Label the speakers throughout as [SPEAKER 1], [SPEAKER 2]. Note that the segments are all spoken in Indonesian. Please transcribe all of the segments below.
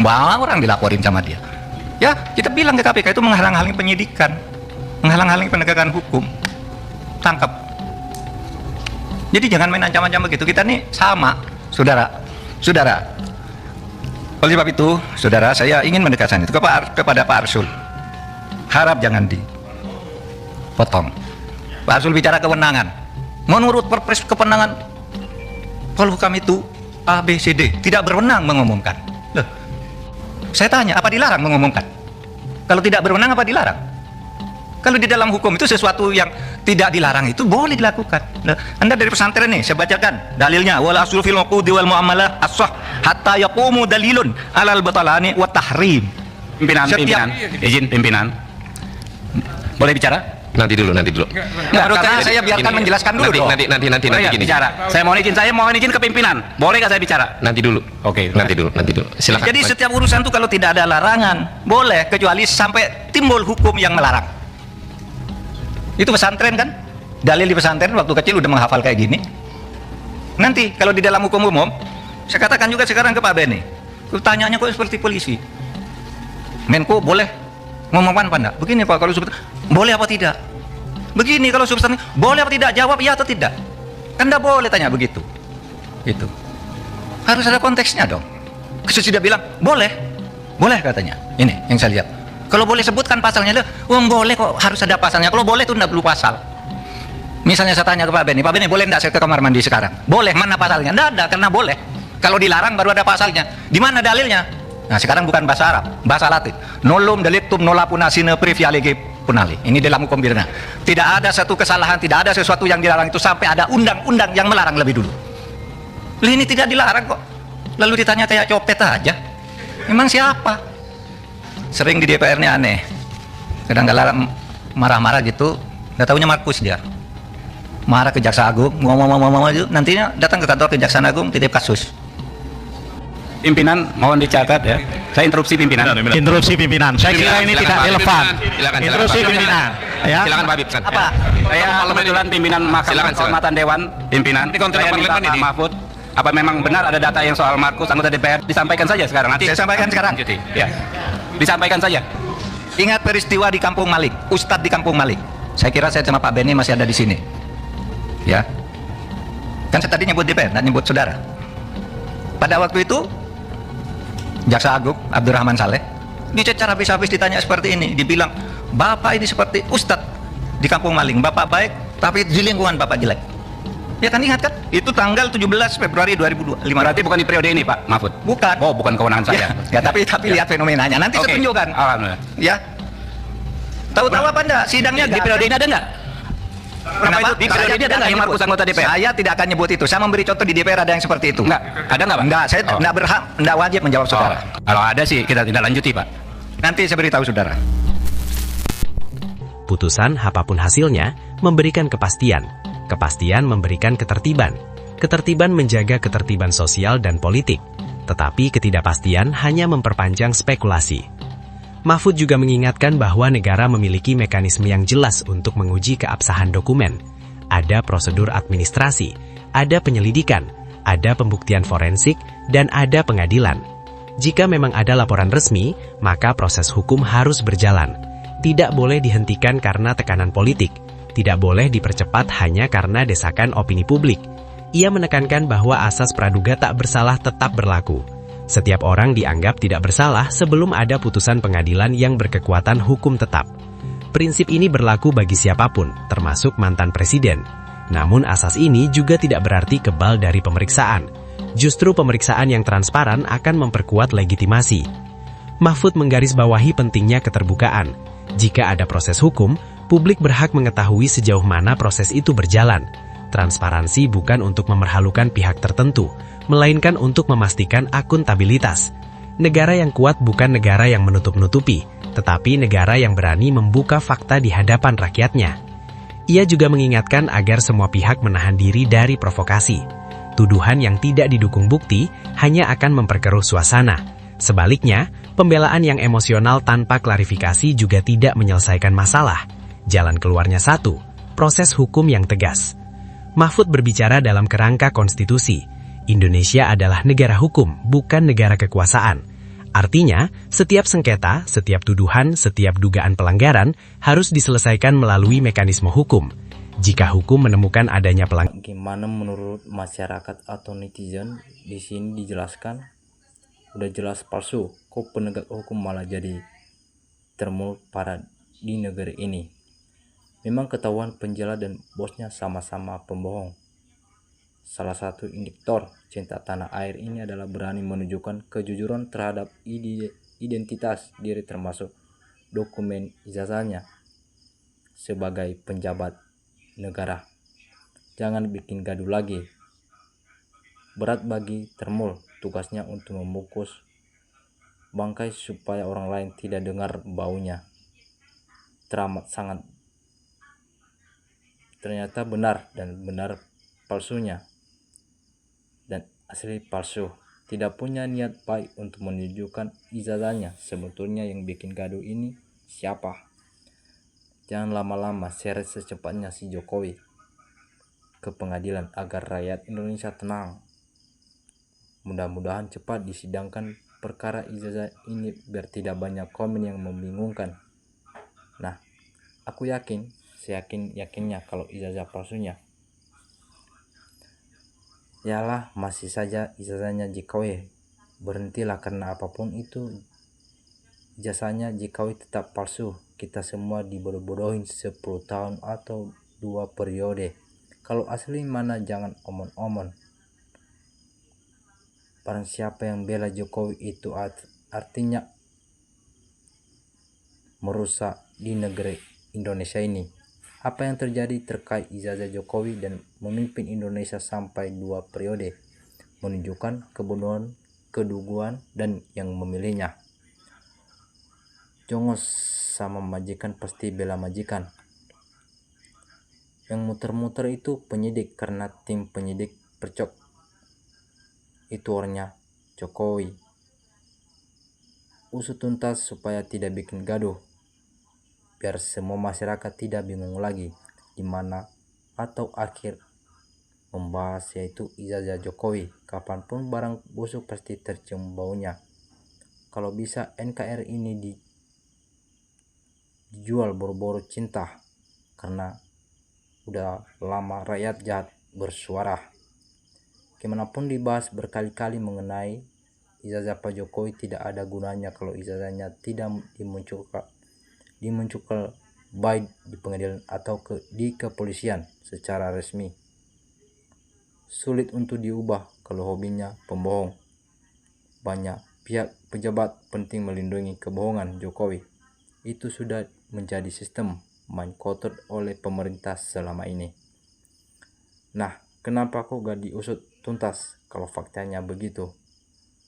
[SPEAKER 1] Banyak orang dilaporin sama dia. Ya, kita bilang ke KPK itu menghalang-halangi penyidikan, menghalang-halangi penegakan hukum. Tangkap. Jadi jangan main ancam-ancam begitu. Kita nih sama, saudara. Oleh sebab itu, saudara, saya ingin menegaskan itu kepada Pak Arsul. Harap jangan dipotong. Pak Arsul bicara kewenangan. Menurut Perpres kewenangan Polhukam itu A, B, C, D. Tidak berwenang mengumumkan. Loh, saya tanya, apa dilarang mengumumkan? Kalau tidak berwenang, apa dilarang? Kalau di dalam hukum itu sesuatu yang tidak dilarang itu boleh dilakukan. Loh, Anda dari pesantren nih, saya bacakan dalilnya. Wal aslu fil uqudi wal muamalah as-sah hatta yaqumu dalilun alal batalani wa tahrim.
[SPEAKER 2] Pimpinan, izin pimpinan. Boleh bicara?
[SPEAKER 1] Nanti dulu. Karena saya biarkan menjelaskan dulu.
[SPEAKER 2] Nanti gini. Bicara. Saya mohon izin ke pimpinan. Boleh nggak saya bicara?
[SPEAKER 1] Nanti dulu.
[SPEAKER 2] Oke.
[SPEAKER 1] Nanti dulu. Silakan. Jadi setiap urusan itu kalau tidak ada larangan, boleh, kecuali sampai timbul hukum yang melarang. Itu pesantren kan? Dalil di pesantren waktu kecil udah menghafal kayak gini. Nanti kalau di dalam hukum umum, saya katakan juga sekarang ke Pak Beni. Tanyanya kok seperti polisi. Menko boleh ngomongkan apa enggak? Begini Pak, kalau boleh apa tidak? Begini kalau substansi, boleh apa tidak? Jawab iya atau tidak. Kan enggak boleh tanya begitu. Itu. Harus ada konteksnya dong. Sudah bilang, boleh katanya. Ini yang saya lihat. Kalau boleh sebutkan pasalnya, boleh kok, harus ada pasalnya. Kalau boleh itu enggak perlu pasal. Misalnya saya tanya ke Pak Beni boleh enggak saya ke kamar mandi sekarang? Boleh, mana pasalnya? Enggak ada, karena boleh. Kalau dilarang baru ada pasalnya. Di mana dalilnya? Nah sekarang bukan bahasa Arab, bahasa Latin. Nolum delictum nolapuna sine privialege punali. Ini dalam hukum pidana. Tidak ada satu kesalahan, tidak ada sesuatu yang dilarang itu sampai ada undang-undang yang melarang lebih dulu. Ini tidak dilarang kok. Lalu ditanya kayak copet aja. Memang siapa? Sering di DPR ini aneh. Kadang-kadang marah-marah gitu. Nggak tahunya Markus dia. Marah ke Jaksa Agung, ngomong itu, nantinya datang ke kantor Kejaksaan Agung titip kasus.
[SPEAKER 2] Pimpinan mohon dicatat ya. Saya interupsi pimpinan.
[SPEAKER 3] Interupsi pimpinan. Saya kira ini tidak relevan. Interupsi pimpinan. Ya.
[SPEAKER 2] Silakan Pak Habib.
[SPEAKER 1] Apa?
[SPEAKER 2] Saya kebetulan pimpinan Mahkamah Kehormatan Dewan Pimpinan. Saya minta Pak Mahfud, apa memang benar ada data yang soal Markus anggota DPR? Disampaikan saja sekarang. Nanti
[SPEAKER 1] saya sampaikan sekarang.
[SPEAKER 2] Ya. Disampaikan saja.
[SPEAKER 1] Ingat peristiwa di Kampung Malik, Ustadz di Kampung Malik. Saya kira saya sama Pak Beni masih ada di sini. Ya. Kan saya tadi nyebut DPR, dan nyebut saudara. Pada waktu itu Jaksa Agung Abdurrahman Saleh dicecar habis-habis, ditanya seperti ini, dibilang Bapak ini seperti Ustadz di Kampung Maling, Bapak baik tapi di lingkungan Bapak jelek. Ya kan, ingat kan? Itu tanggal 17 Februari 2005.
[SPEAKER 2] Berarti bukan di periode ini Pak Mahfud?
[SPEAKER 1] Bukan.
[SPEAKER 2] Oh, bukan kewenangan saya.
[SPEAKER 1] Ya, tapi lihat fenomenanya. Nanti saya tunjukkan.
[SPEAKER 2] Alhamdulillah.
[SPEAKER 1] Ya. Tahu-tahu apa enggak? Sidangnya
[SPEAKER 2] di periode ini ada enggak?
[SPEAKER 1] Kenapa?
[SPEAKER 2] Di periode ini ada nggak yang Markus anggota DPR?
[SPEAKER 1] Saya tidak akan nyebut itu. Saya memberi contoh di DPR ada yang seperti itu.
[SPEAKER 2] Enggak, ada nggak Pak?
[SPEAKER 1] Enggak, saya enggak berhak, enggak wajib menjawab saudara.
[SPEAKER 2] Kalau ada sih kita tidak lanjuti Pak.
[SPEAKER 1] Nanti saya beritahu saudara.
[SPEAKER 4] Putusan apapun hasilnya memberikan kepastian. Kepastian memberikan ketertiban. Ketertiban menjaga ketertiban sosial dan politik. Tetapi ketidakpastian hanya memperpanjang spekulasi. Mahfud juga mengingatkan bahwa negara memiliki mekanisme yang jelas untuk menguji keabsahan dokumen. Ada prosedur administrasi, ada penyelidikan, ada pembuktian forensik, dan ada pengadilan. Jika memang ada laporan resmi, maka proses hukum harus berjalan. Tidak boleh dihentikan karena tekanan politik. Tidak boleh dipercepat hanya karena desakan opini publik. Ia menekankan bahwa asas praduga tak bersalah tetap berlaku. Setiap orang dianggap tidak bersalah sebelum ada putusan pengadilan yang berkekuatan hukum tetap. Prinsip ini berlaku bagi siapapun, termasuk mantan presiden. Namun asas ini juga tidak berarti kebal dari pemeriksaan. Justru pemeriksaan yang transparan akan memperkuat legitimasi. Mahfud menggarisbawahi pentingnya keterbukaan. Jika ada proses hukum, publik berhak mengetahui sejauh mana proses itu berjalan. Transparansi bukan untuk memerhalukan pihak tertentu, melainkan untuk memastikan akuntabilitas. Negara yang kuat bukan negara yang menutup-nutupi, tetapi negara yang berani membuka fakta di hadapan rakyatnya. Ia juga mengingatkan agar semua pihak menahan diri dari provokasi. Tuduhan yang tidak didukung bukti hanya akan memperkeruh suasana. Sebaliknya, pembelaan yang emosional tanpa klarifikasi juga tidak menyelesaikan masalah. Jalan keluarnya satu, proses hukum yang tegas. Mahfud berbicara dalam kerangka konstitusi. Indonesia adalah negara hukum, bukan negara kekuasaan. Artinya, setiap sengketa, setiap tuduhan, setiap dugaan pelanggaran harus diselesaikan melalui mekanisme hukum. Jika hukum menemukan adanya pelanggaran,
[SPEAKER 5] gimana menurut masyarakat atau netizen? Di sini dijelaskan udah jelas palsu, kok penegak hukum malah jadi termulut parah di negeri ini. Memang ketahuan penjela dan bosnya sama-sama pembohong. Salah satu indikator cinta tanah air ini adalah berani menunjukkan kejujuran terhadap identitas diri, termasuk dokumen ijazahnya sebagai penjabat negara. Jangan bikin gaduh lagi. Berat bagi Termul, tugasnya untuk membungkus bangkai supaya orang lain tidak dengar baunya. Teramat sangat ternyata benar, dan benar palsunya dan asli palsu. Tidak punya niat baik untuk menunjukkan ijazahnya. Sebetulnya yang bikin gaduh ini siapa? Jangan lama-lama, seret secepatnya si Jokowi ke pengadilan agar rakyat Indonesia tenang. Mudah-mudahan cepat disidangkan perkara ijazah ini biar tidak banyak komen yang membingungkan. Nah, aku yakin, yakinnya kalau ijazah palsunya. Yalah, masih saja ijazahnya Jokowi. Berhentilah, karena apapun itu ijazahnya Jokowi tetap palsu. Kita semua dibodoh-bodohin 10 tahun atau 2 periode. Kalau asli mana jangan omon-omon. Barang siapa yang bela Jokowi itu artinya merusak di negeri Indonesia ini. Apa yang terjadi terkait ijazah Jokowi dan memimpin Indonesia sampai 2 periode menunjukkan kebodohan, keduguan, dan yang memilihnya. Jongos sama majikan pasti bela majikan. Yang muter-muter itu penyidik, karena tim penyidik percok. Itu orangnya Jokowi. Usut tuntas supaya tidak bikin gaduh, biar semua masyarakat tidak bingung lagi di mana atau akhir membahas, yaitu ijazah Jokowi. Kapanpun barang busuk pasti tercium baunya. Kalau bisa NKRI ini dijual boro-boro cinta, karena udah lama rakyat jahat bersuara. Kemanapun dibahas berkali-kali mengenai ijazah Pak Jokowi, tidak ada gunanya kalau ijazahnya tidak dimunculkan baik di pengadilan atau di kepolisian secara resmi. Sulit untuk diubah kalau hobinya pembohong. Banyak pihak pejabat penting melindungi kebohongan Jokowi. Itu sudah menjadi sistem main kotor oleh pemerintah selama ini. Nah, kenapa kok gak diusut tuntas kalau faktanya begitu?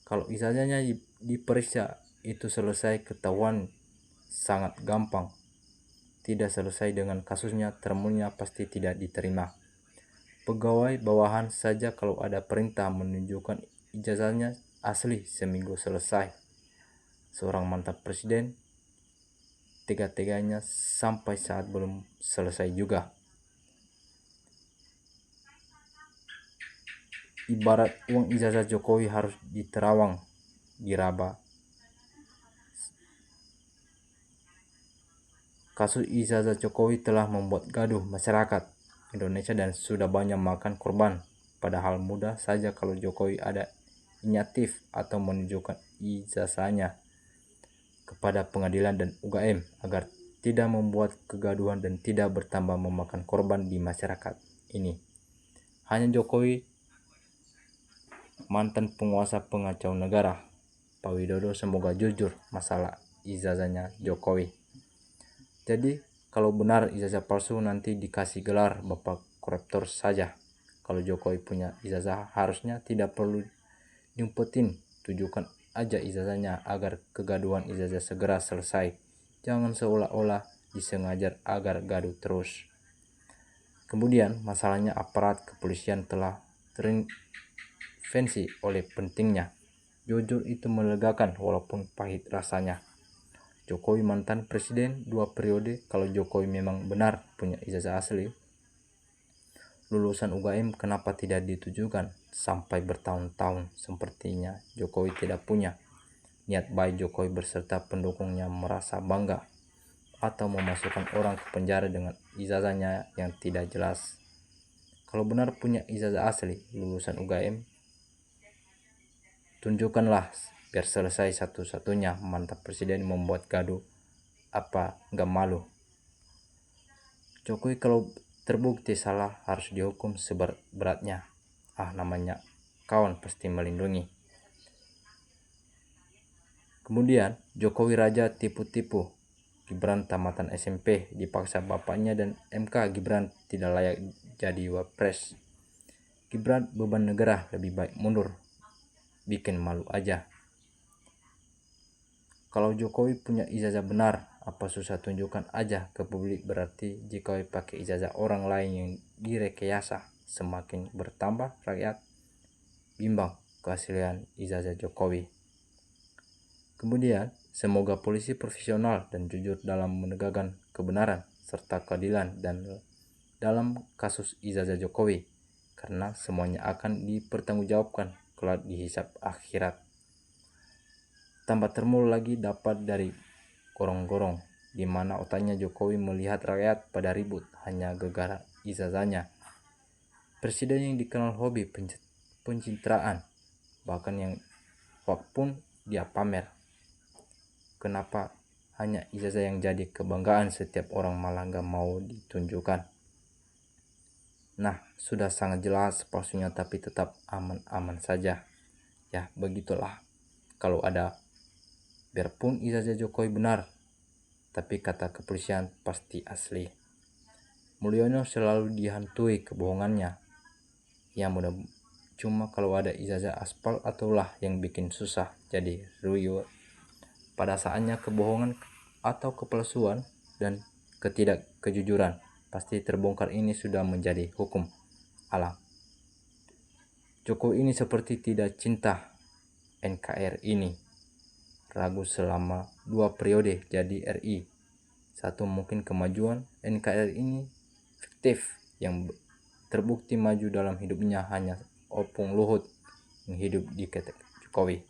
[SPEAKER 5] Kalau ijazahnya diperiksa itu selesai, ketahuan sangat gampang. Tidak selesai dengan kasusnya, Termulnya pasti tidak diterima. Pegawai bawahan saja kalau ada perintah menunjukkan ijazahnya asli, seminggu selesai. Seorang mantan presiden tega-teganya sampai saat belum selesai juga. Ibarat uang ijazah Jokowi harus diterawang, diraba. Kasus ijazah Jokowi telah membuat gaduh masyarakat Indonesia dan sudah banyak makan korban. Padahal mudah saja kalau Jokowi ada inisiatif atau menunjukkan ijazahnya kepada pengadilan dan UGM agar tidak membuat kegaduhan dan tidak bertambah memakan korban di masyarakat ini. Hanya Jokowi, mantan penguasa pengacau negara. Pak Widodo semoga jujur masalah ijazahnya Jokowi. Jadi kalau benar ijazah palsu, nanti dikasih gelar Bapak Koruptor saja. Kalau Jokowi punya ijazah harusnya tidak perlu diumpetin, tunjukkan aja ijazahnya agar kegaduhan ijazah segera selesai. Jangan seolah-olah disengaja agar gaduh terus. Kemudian masalahnya aparat kepolisian telah terintervensi oleh pentingnya. Jujur itu melegakan walaupun pahit rasanya. Jokowi mantan presiden 2 periode. Kalau Jokowi memang benar punya ijazah asli, lulusan UGM, kenapa tidak ditujukan sampai bertahun-tahun? Sepertinya Jokowi tidak punya. niat baik Jokowi beserta pendukungnya merasa bangga atau memasukkan orang ke penjara dengan ijazahnya yang tidak jelas. Kalau benar punya ijazah asli lulusan UGM, tunjukkanlah biar selesai satu-satunya. Mantap presiden membuat gaduh, apa nggak malu? Jokowi kalau terbukti salah harus dihukum seberat-beratnya. Namanya kawan pasti melindungi. Kemudian Jokowi Raja tipu-tipu. Gibran tamatan SMP dipaksa bapaknya dan MK. Gibran tidak layak jadi wapres. Gibran beban negara, lebih baik mundur. Bikin malu aja. Kalau Jokowi punya ijazah benar, apa susah tunjukkan aja ke publik. Berarti Jokowi pakai ijazah orang lain yang direkayasa. Semakin bertambah rakyat bimbang keaslian ijazah Jokowi. Kemudian, semoga polisi profesional dan jujur dalam menegakkan kebenaran serta keadilan dan dalam kasus ijazah Jokowi, karena semuanya akan dipertanggungjawabkan kelak di hisab akhirat. Tambah termul lagi dapat dari gorong-gorong, di mana otaknya Jokowi melihat rakyat pada ribut hanya gegara ijazahnya. Presiden yang dikenal hobi pencitraan, bahkan yang hoax pun dia pamer. Kenapa hanya ijazah yang jadi kebanggaan setiap orang malah gak mau ditunjukkan? Nah, sudah sangat jelas palsunya, tapi tetap aman-aman saja. Ya, begitulah. Kalau ada, biarpun ijazah Jokowi benar, tapi kata kepolisian pasti asli. Mulyono selalu dihantui kebohongannya. Ya mudah, cuma kalau ada ijazah aspal ataulah yang bikin susah jadi riwayat. Pada saatnya kebohongan atau kepalsuan dan ketidakkejujuran pasti terbongkar. Ini sudah menjadi hukum alam. Jokowi ini seperti tidak cinta NKRI ini. Ragu selama 2 periode jadi RI. Satu, mungkin kemajuan NKRI ini fiktif. Yang terbukti maju dalam hidupnya hanya Opung Luhut yang hidup di ketek Jokowi.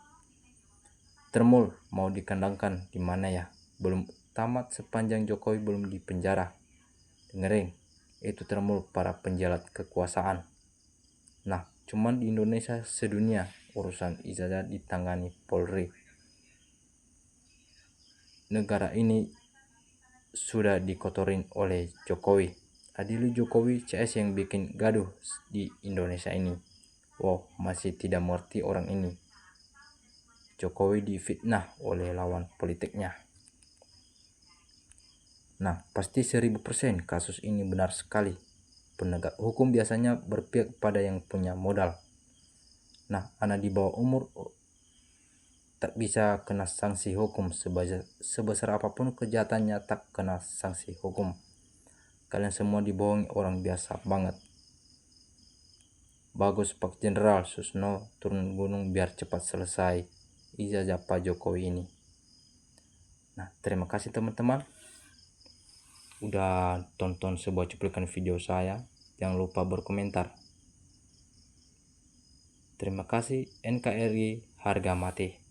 [SPEAKER 5] Termul mau dikandangkan di mana ya? Belum tamat sepanjang Jokowi belum di penjara. Dengerin, itu termul para penjalat kekuasaan. Nah, cuman di Indonesia sedunia urusan ijazah ditangani Polri. Negara ini sudah dikotorin oleh Jokowi. Adili Jokowi CS yang bikin gaduh di Indonesia ini. Wow, masih tidak mengerti orang ini. Jokowi difitnah oleh lawan politiknya. Nah, pasti 1000% kasus ini benar sekali. Penegak hukum biasanya berpihak pada yang punya modal. Nah, anak di bawah umur tak bisa kena sanksi hukum. Sebesar apapun kejahatannya tak kena sanksi hukum. Kalian semua dibohongi orang biasa banget. Bagus Pak Jenderal Susno turun gunung biar cepat selesai ijazah Pak Jokowi ini. Nah, terima kasih teman-teman udah tonton sebuah cuplikan video saya. Jangan lupa berkomentar. Terima kasih. NKRI harga mati.